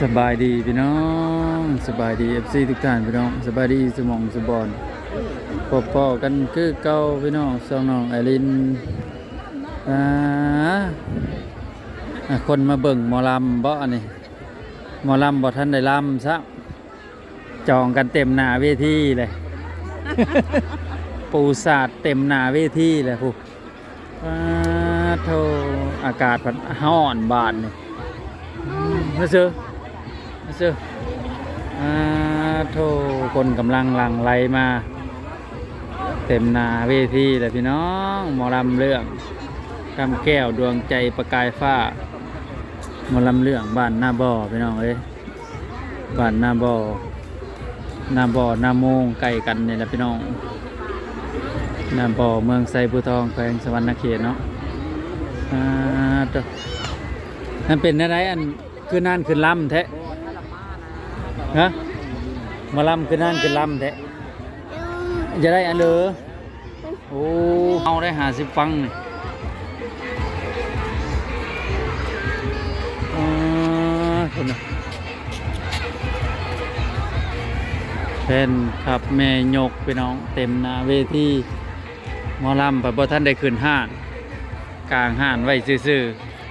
สบายดีพี่น้องสบายดีเอฟซีทุกท่านพี่น้องสบายดีสมองสบอนพอกันคือเก่าพี่น้องสองน้องไอรินคนมาเบิ่งหมอลำบ่อันนี้หมอลำบ่ท่านได้ลำซะจองกันเต็มหน้าเวทีเลย ปูสาดเต็มหน้าเวทีเลยผู้โธ่อากาศมันร้อนบาดนี่มาเจอโธ่คนกำลังหลั่งไหลมาเต็มหน้าเวทีเลยพี่น้องหมอลำเรื่องคำแก้วดวงใจประกายฟ้าหมอลำเรื่องบ้านหน้าบ่อพี่น้องเอ้ยบ้านหน้าบ่อหน้าโมงใกล้กันนี่แหละพี่น้องหน้าบ่อเมืองไซบูทองแขวงสวรรณเขตเนาะนั่นเป็นอะไรอันคือนั่นคือลำแท้ฮะมาลำคือนั่นคือลำแท้จะได้อันเลยโอ้เอาได้50 ฟังนี่คนน่ะเป็นขับแม่ยกไปน้องเต็มหน้าเวทีหมอลำพระบ่ท่านได้ขึ้นห้างกลางห้านไว้ซื่อ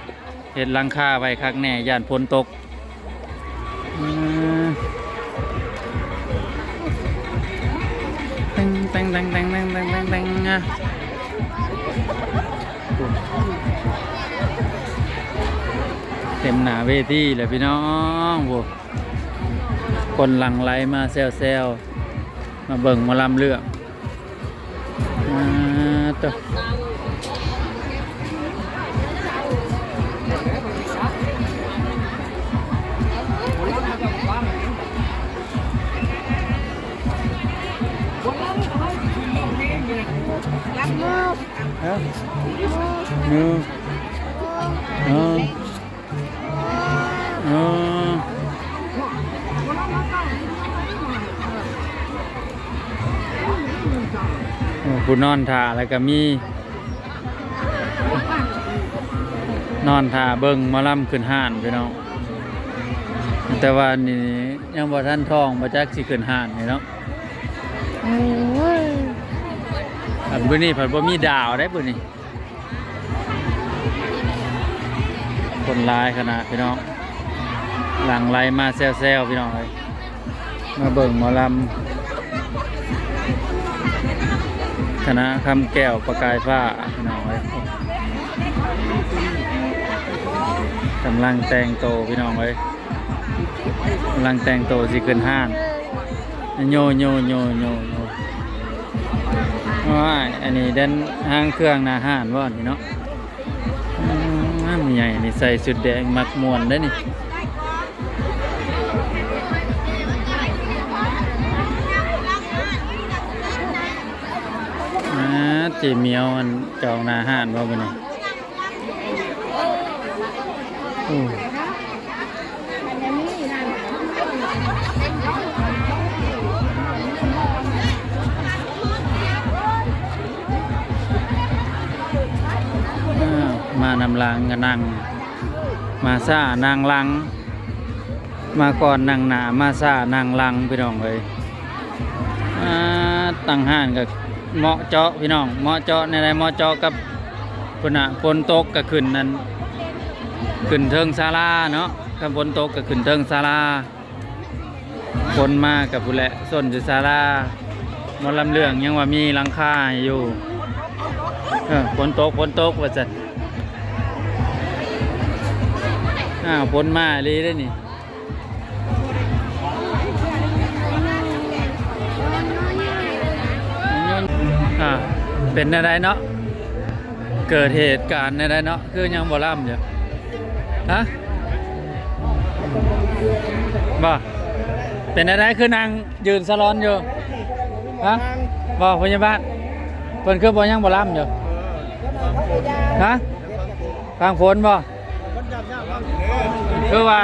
ๆเห็นหลังคาไว้คักแน่ย่านฝนตกเต็มหน้าเวทีเลยพี่น้องโว้คนหลั่งไหลมาแซวมาเบิ่งหมอลำเรื่องตัวผู้นอนท่าแล้วก็มีนอนท่าเบิ่งหมอลำขึ้นห้านพี่น้องแต่ว่านี่ยังบ่ทันท้องบ่จักสิขึ้นห้านนี่เนาะมื้อนี้เพิ่นบ่มีดาวได้มื้อนี้คนหลายขนาดพี่น้องหลั่งไหลมาแซวๆพี่น้องเอ้ยมาเบิ่งหมอลำคณะคำแก้วประกายฟ้าพี่น้องเอ้ยกำลังแต่งโตพี่น้องเอ้ยกำลังแต่งโตสิขึ้นห้างโยว้ายอันนี้เดินห้างเครื่องหน้าห้านว่านี่เนาะมันใหญ่นี่ใส่สุดแดงมักมวนได้นี่จีเมียวมันจองหน้าห้านว่าบ่นี่มานำลังกันนั่งมาซ่านางลังมาก่อนนั่งหนามาซ่านางลังพี่น้องเลยตั้งห้านกับเหมาะเจาะพี่น้องเหมาะเจาะในไรเหมาะเจาะกับฝนตกกับขึ้นนั้นขึ้นเทิงศาลาเนาะกับฝนตกกับขึ้นเทิงศาลาฝนมากับผู้แหละส้นอยู่ศาลาหมอลำเรื่องยังว่ามีหลังคาอยู่ฝนตกว่าจัดฝนมาเลยได้นี่เป็นอะไรเนาะเกิดเหตุการณ์อะไรเนาะคือยังบ่ล่ำอยู่ฮะบ่เป็นอะไรคือนางยืนสลอนอยู่ฮะบ่พยาบาลเพิ่นคือบ่ยังบ่ล่ำอยู่ฮะฟังฝนบ่คือว่า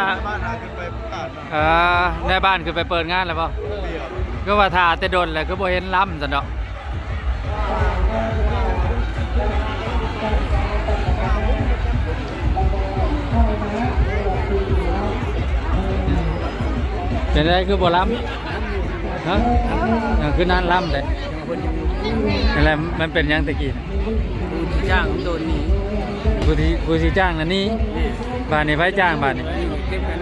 ในบ้านคือไปเปิดงานแล้วป่ะคือว่าถ่าแต่โดนเลยคือบ่เห็นล้ำสันดอก เป็นไรคือบ่ล้ำฮะคือนั่นล้ำแต่อะไรมันเป็นยังตะกี้ ผู้ที่จ้างโดนนี่ ผู้ที่จ้างนั่นนี่บ้านนี้ไผจ้างบ้านนี้ เก็บกัน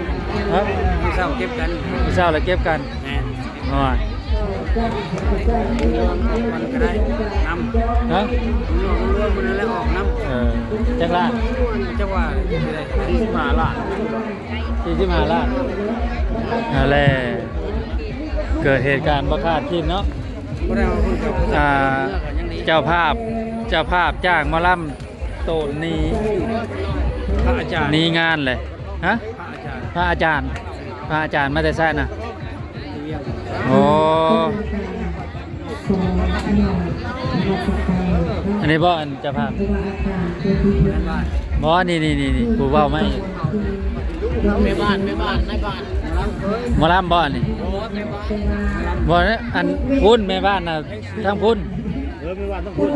ฮะ ผู้เช่าเก็บกัน ผู้เช่าแล้วเก็บกัน แม่ อ๋อ มันก็ได้นำ ฮะ รวมมันแล้วออกน้ำ จักรล้าน จะว่าได้45 ล้าน 45 ล้านอะไรเกิดเหตุการณ์บ่คาดคิดเนาะ บ่ได้เอาคนเก่า เจ้าภาพจ้างหมาล่ำโตนนี้ พระอาจารย์ นี้งานเลยฮะ พระอาจารย์ พระอาจารย์มาแต่ไสน่ะ เวียง โอ้อันนี้บ่อันเจ้าภาพ บ้าน บ่นี่ผู้เว้าไม่ แม่บ้านในบ้าน หมาล่ำบ่อันนี่ โอ้แม่บ้าน บ่นะอันพุ่นแม่บ้านน่ะทางพุ่น แม่บ้านต้องพูด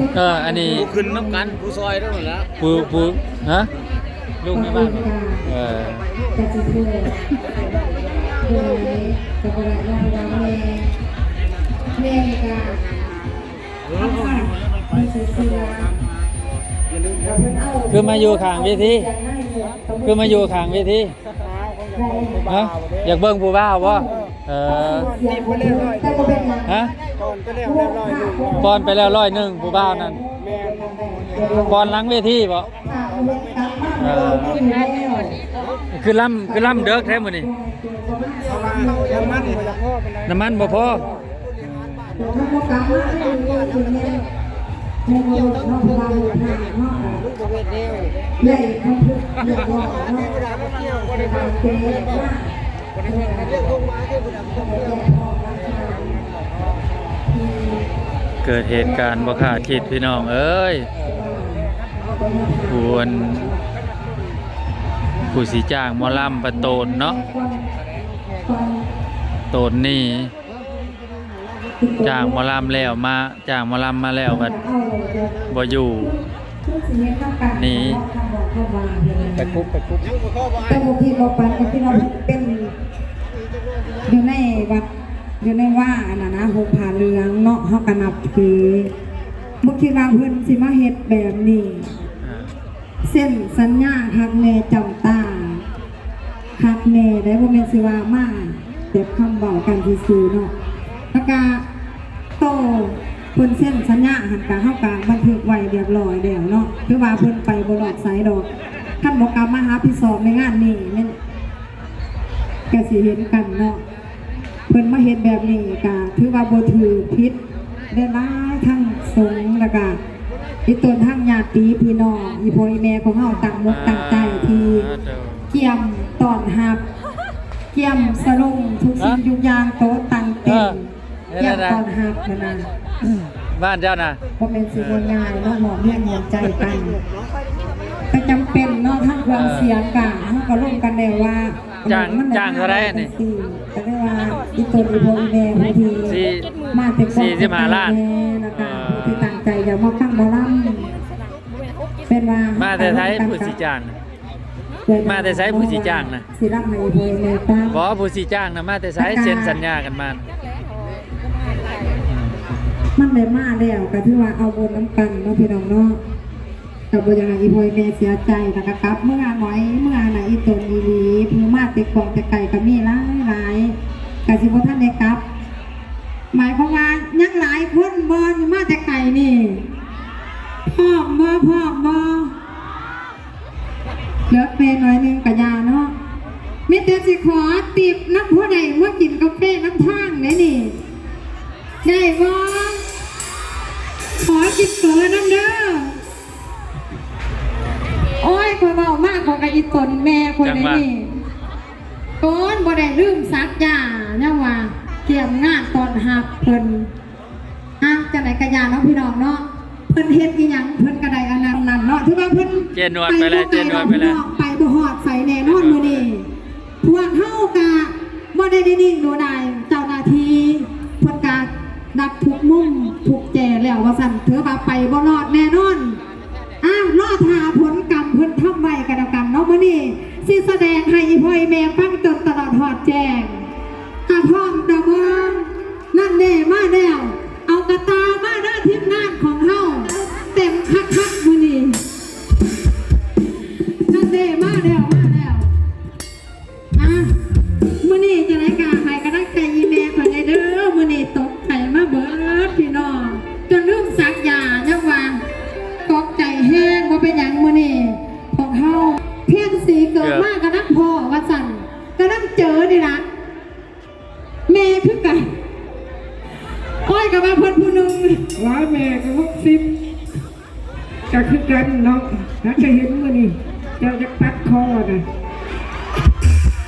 อันนี้ ผู้ขึ้นน้ำกันผู้ซอยได้หมดแล้ว ผู้ฮะลูกแม่บ้านบ่ก็จะช่วยจะบริการเราแม่ก็ทำค่ะมีเสื้อ คือมาอยู่ข้างเวทีคือมาอยู่ข้างเวทีฮะอยากเบิ่งผู้บ่าวบ่ฮะปอนไปแล้ว100ผู้บ่าวนั่นปอนหลังเวทีบ่คือล่ำเด้อแท้มื้อนี้น้ำมันบ่พอเกิดเหตุการณ์บ่คาดคิดพี่น้องเอ้ยผู้สิจ้างหมอลำประโตนเนาะโตนนี่จ้างหมอลำแล้วมาจ้างหมอลำมาแล้วบัดบ่อยู่นี่ไปคุบ แต่บางทีเราปันกับที่เราเป็นอยู่ในวัดอยู่ในว่าน่ะนะหกผาเรืองเนาะเฮาก็นับถือบ่คิดว่าเพิ่นสิมาเฮ็ดแบบนี้เส้นสัญญาฮักแน่จำตาฮักแน่ได้บ่แม่นสิว่ามาเจ็บคำเว้ากันซื่อๆเนาะแล้วก็โตเพิ่นเส้นสัญญาหันกะเฮากะบันทึกไว้เรียบร้อยแล้วเนาะคือว่าเพิ่นไปบ่รอดสายดอกท่านบ่กลับมาหาพี่สอบในงานนี้แม่นก็สิเห็นกันเนาะเพิ่นมาเฮ็ดแบบนี้ก็ถือว่าบ่ถือผิดได้หลายทั้งสงฆ์แล้วก็อีตนทั้งญาติพี่น้องอีพ่ออีแม่ของเฮาตั้งมุกตั้งใจที่เกี่ยมต้อนรับเกี่ยมสลงทุกสิ่งทุกอย่างโต๊ะตั้งเต็มเกี่ยมต้อนรับนั่นน่ะ บ้านเจ้าน่ะ บ่เป็นสิบ่ง่ายเนาะหมอเมียนหัวใจกันก็จำเป็นเนาะทั้งความเสียงกะเฮาก็ร่วมกันแล้วว่า จ้างเท่าไหร่นี่ ก็ได้ว่าอีตนอีพ่ออีแม่บางทีมาแต่ก่อน45 ล้านแล้วก็ที่ตั้งใจจะมาฟังหมอลำเป็นว่า มาแต่ไทยผู้สิจ้างน่ะมาแต่ไสผู้สิจ้างน่ะ สิรับให้อีพ่ออีแม่ฟัง บ่ผู้สิจ้างน่ะมาแต่ไสเซ็นสัญญากันมา มันได้มาแล้วก็ถือว่าเอาบุญน้ำกันเนาะพี่น้องเนาะก็บ่อยากให้อีพ่ออีแม่เสียใจแล้วก็กลับเมื่อหน่อยเมื่อไหนอีตนอีหลีผู้มาแต่กองแต่ไก่ก็มีหลายก็สิบ่ทันได้กลับ หมายความว่ายังหลายคนบ่อยู่มาแต่ไก่นี่พร้อมบ่เหลือเป็นหน่อยนึงก็ยาเนาะมีแต่สิขอติบน้ำผู้ใดเมื่อกินกาแฟน้ำทางได้นี่ได้บ่ขอกินเปิดน้ำเด้อโอ้ยขอเบามากขอกระอีตนแม่คนนี้นี่ก้นบ่ได้ลืมซักยาเนี่ยว่าเกี่ยมงานตอนหักเพิ่นจังไหนกระยาเนาะพี่น้องเนาะเพิ่นเฮ็ดอีหยังเพิ่นกระไดอันนั้นเนาะถือว่าเพิ่น เจนวดไปแล้วไปบ่ฮอดใส่แน่นอนมื้อนี้พวกเฮากะบ่ได้นิ่งดูได้เจ้าหน้าที่เพิ่นกะดับทุกมุมทุกแจแล้วว่าซั่นถือว่าไปบ่รอดแน่นอนรอดหาผลกรรมเพิ่นทำไว้กันแล้วกันเนาะมื้อนี้สิแสดงให้อีพ่ออีแม่ฟังจนตลอดฮอดแจ้ง อ่ะมื้อนี้จะได้กาให้กำลังใจอีแม่เพิ่นได้เด้อมื้อนี้ตกใจมาเบิดพี่น้องจนลืมซักยายังว่าตกใจแห้งบ่เป็นหยังมื้อนี้พวกเฮาเพียงสีเกิดมากำลังพ่อว่าสั่นกำลังเจอนี่ล่ะแม่คือกันอ้อยกับมาเพิ่นผู้หนึง ว่าแม่ก็60ก็คือกันเนาะถ้าจะเห็นมื้อนี้เจ้าจะตัดคอน่ะ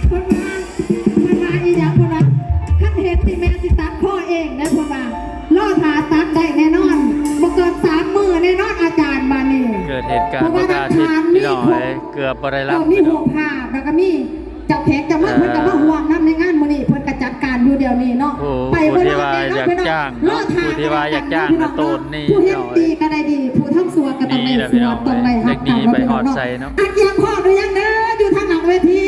เพิ่นว่าอีหยังเพิ่นว่าคันเห็นที่แม่สิตัดข้อเองนะเพิ่นว่าล่อถาตัดได้แน่นอนบ่เกิน3 มื้อแน่นอนอาจารย์บานี่ เกิดเหตุการณ์ประกาศที่พี่น้องเลยเกือบบ่ได้รับ มีหัวภาพแล้วก็มีเจ้าแขกจะมาเพิ่นก็มาห่วงนำในงานมื้อนี้เพิ่นก็จัดการอยู่เดี๋ยวนี้เนาะ ผู้ที่ว่าอยากจ้างเนาะผู้ที่ว่าอยากจ้างนะตูนนี่ ผู้เฮ็ดดีก็ได้ดีผู้ทำสัวก็ต้องได้สัวต้องได้ฮักกัน เด็กดีไปฮอดใส่เนาะ อักเกียงพ่อหรือยังเด้ออยู่ทางหลังเวที